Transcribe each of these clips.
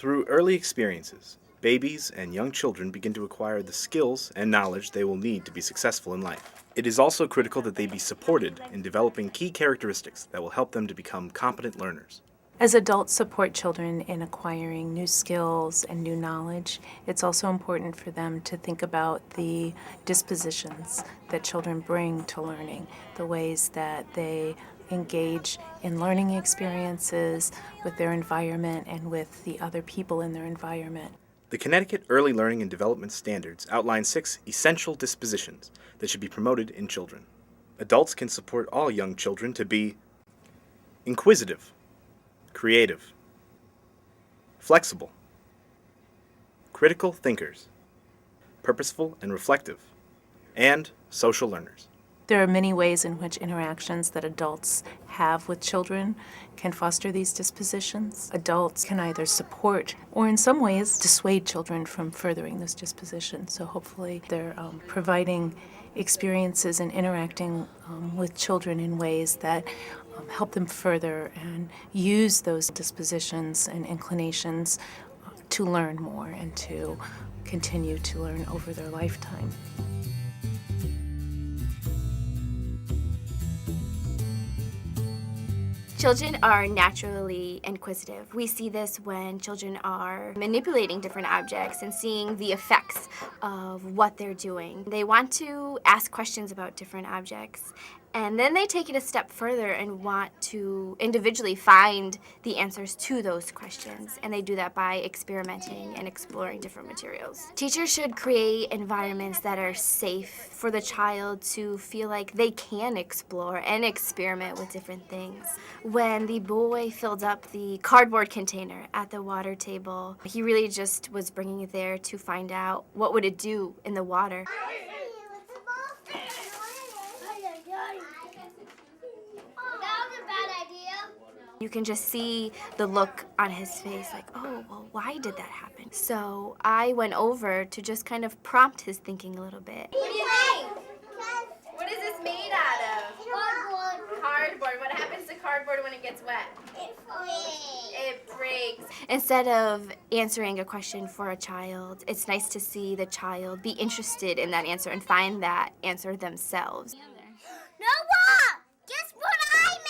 Through early experiences, babies and young children begin to acquire the skills and knowledge they will need to be successful in life. It is also critical that they be supported in developing key characteristics that will help them to become competent learners. As adults support children in acquiring new skills and new knowledge, it's also important for them to think about the dispositions that children bring to learning, the ways that they engage in learning experiences with their environment and with the other people in their environment. The Connecticut Early Learning and Development Standards outline 6 essential dispositions that should be promoted in children. Adults can support all young children to be inquisitive, creative, flexible, critical thinkers, purposeful and reflective, and social learners. There are many ways in which interactions that adults have with children can foster these dispositions. Adults can either support or in some ways dissuade children from furthering those dispositions. So hopefully they're providing experiences and interacting with children in ways that help them further and use those dispositions and inclinations to learn more and to continue to learn over their lifetime. Children are naturally inquisitive. We see this when children are manipulating different objects and seeing the effects of what they're doing. They want to ask questions about different objects, and then they take it a step further and want to individually find the answers to those questions, and they do that by experimenting and exploring different materials. Teachers should create environments that are safe for the child to feel like they can explore and experiment with different things. When the boy filled up the cardboard container at the water table, he really just was bringing it there to find out what would it do in the water. You can just see the look on his face like, oh, well, why did that happen? So I went over to just kind of prompt his thinking a little bit. What do you think? What is this made out of? Cardboard. Cardboard. What happens to cardboard when it gets wet? It breaks. It breaks. Instead of answering a question for a child, it's nice to see the child be interested in that answer and find that answer themselves. Noah! Guess what I made?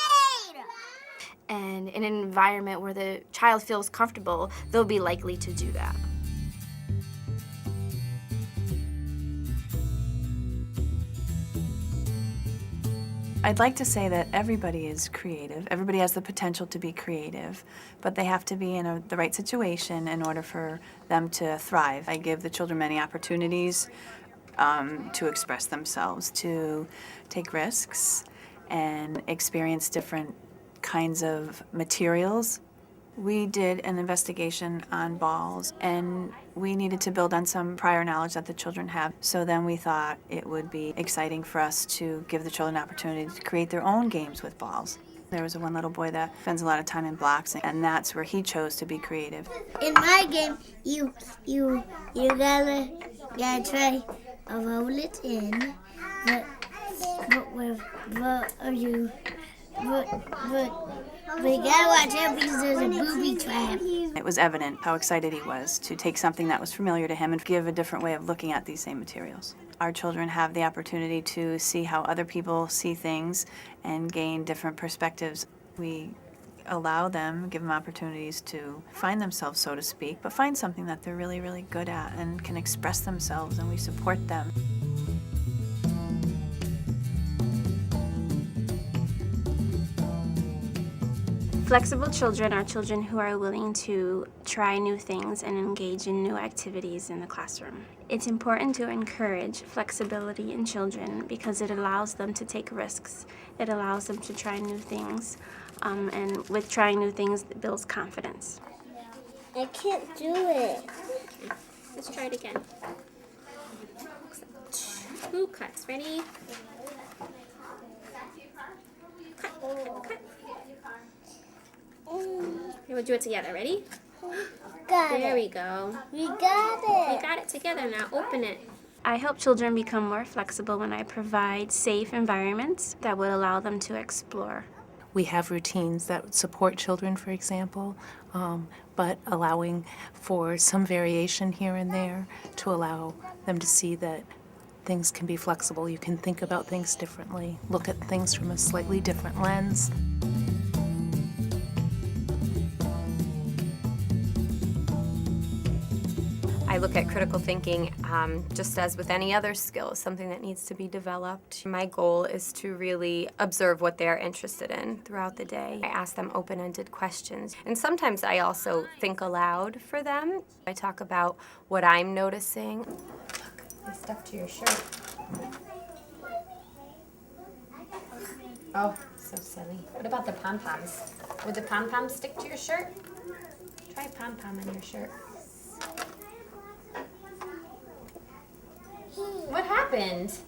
And in an environment where the child feels comfortable, they'll be likely to do that. I'd like to say that everybody is creative. Everybody has the potential to be creative, but they have to be in the right situation in order for them to thrive. I give the children many opportunities to express themselves, to take risks and experience different kinds of materials. We did an investigation on balls, and we needed to build on some prior knowledge that the children have. So then we thought it would be exciting for us to give the children an opportunity to create their own games with balls. There was one little boy that spends a lot of time in blocks, and that's where he chose to be creative. In my game, you gotta try to roll it in, but you gotta watch out because there's a booby trap. It was evident how excited he was to take something that was familiar to him and give a different way of looking at these same materials. Our children have the opportunity to see how other people see things and gain different perspectives. We allow them, give them opportunities to find themselves, so to speak, but find something that they're really, really good at and can express themselves, and we support them. Flexible children are children who are willing to try new things and engage in new activities in the classroom. It's important to encourage flexibility in children because it allows them to take risks. It allows them to try new things, and with trying new things, it builds confidence. I can't do it. Let's try it again. 2 cuts. Ready? Cut. Okay, we'll do it together. Ready? There we go. We got it. We got it together. Now open it. I help children become more flexible when I provide safe environments that would allow them to explore. We have routines that support children, for example. but allowing for some variation here and there to allow them to see that things can be flexible. You can think about things differently, look at things from a slightly different lens. I look at critical thinking just as with any other skill, something that needs to be developed. My goal is to really observe what they're interested in throughout the day. I ask them open-ended questions. And sometimes I also think aloud for them. I talk about what I'm noticing. It's stuck to your shirt. Oh, so silly. What about the pom-poms? Would the pom-poms stick to your shirt? Try a pom-pom on your shirt. What happened?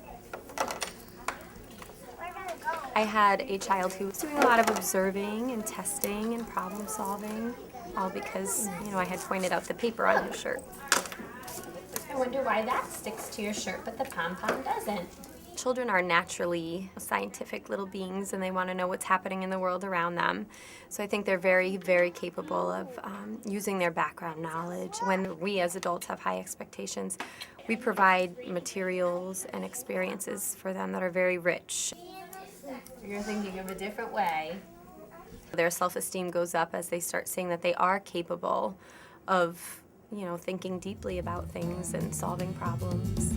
I had a child who was doing a lot of observing and testing and problem solving, all because, I had pointed out the paper on his shirt. I wonder why that sticks to your shirt, but the pom-pom doesn't. Children are naturally scientific little beings, and they want to know what's happening in the world around them. So I think they're very, very capable of using their background knowledge. When we as adults have high expectations, we provide materials and experiences for them that are very rich. You're thinking of a different way. Their self-esteem goes up as they start seeing that they are capable of, thinking deeply about things and solving problems.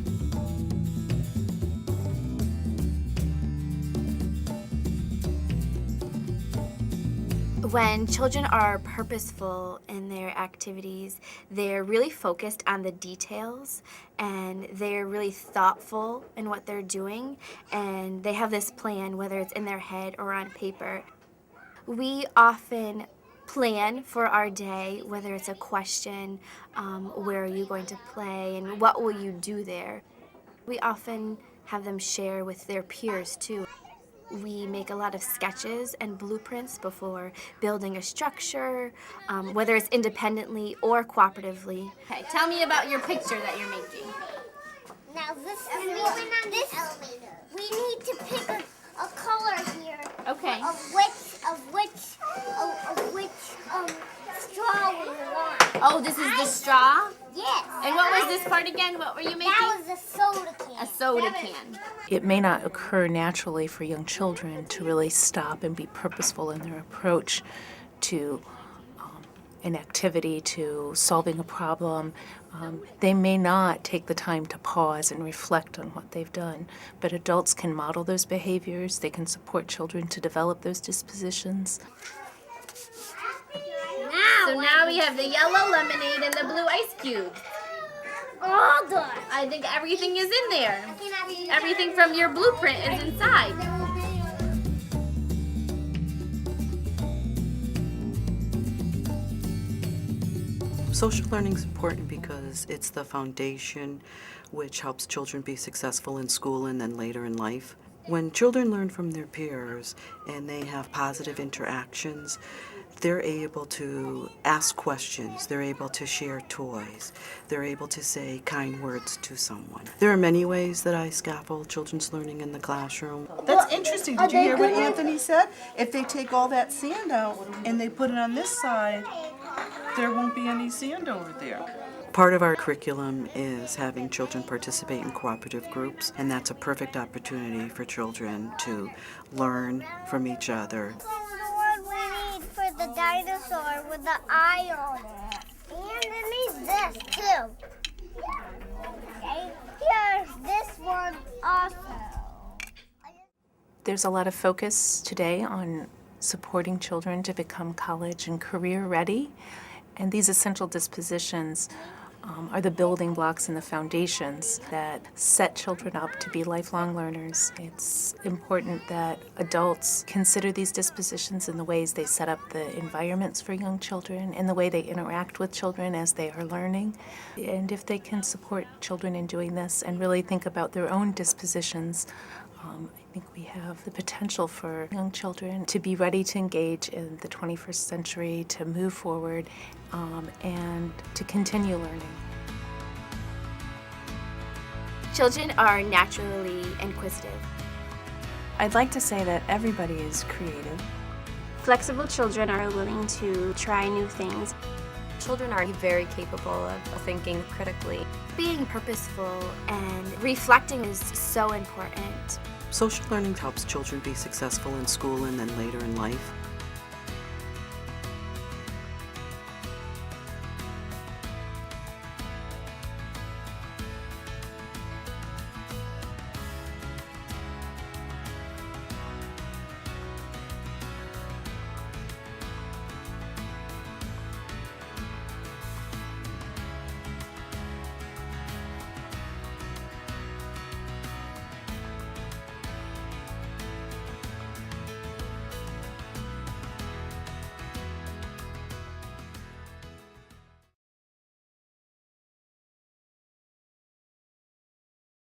When children are purposeful in their activities, they're really focused on the details and they're really thoughtful in what they're doing, and they have this plan, whether it's in their head or on paper. We often plan for our day, whether it's a question, where are you going to play and what will you do there. We often have them share with their peers too. We make a lot of sketches and blueprints before building a structure, whether it's independently or cooperatively. Okay, tell me about your picture that you're making. Now we need to pick a color here. Okay. Of which straw we want. Oh, this is the straw? Yes. And what was this part again? What were you making? That was a soda can. A soda can. It may not occur naturally for young children to really stop and be purposeful in their approach to an activity, to solving a problem. They may not take the time to pause and reflect on what they've done, but adults can model those behaviors. They can support children to develop those dispositions. So now we have the yellow lemonade and the blue ice cube. All done. I think everything is in there. Everything from your blueprint is inside. Social learning is important because it's the foundation which helps children be successful in school and then later in life. When children learn from their peers and they have positive interactions, they're able to ask questions, they're able to share toys, they're able to say kind words to someone. There are many ways that I scaffold children's learning in the classroom. That's interesting. Did you hear what Anthony said? If they take all that sand out and they put it on this side, there won't be any sand over there. Part of our curriculum is having children participate in cooperative groups, and that's a perfect opportunity for children to learn from each other. The dinosaur with the eye on it. And it needs this too. Okay, here's this one also. There's a lot of focus today on supporting children to become college and career ready, and these essential dispositions are the building blocks and the foundations that set children up to be lifelong learners. It's important that adults consider these dispositions in the ways they set up the environments for young children, in the way they interact with children as they are learning. And if they can support children in doing this and really think about their own dispositions, I think we have the potential for young children to be ready to engage in the 21st century, to move forward, and to continue learning. Children are naturally inquisitive. I'd like to say that everybody is creative. Flexible children are willing to try new things. Children are very capable of thinking critically. Being purposeful and reflecting is so important. Social learning helps children be successful in school and then later in life.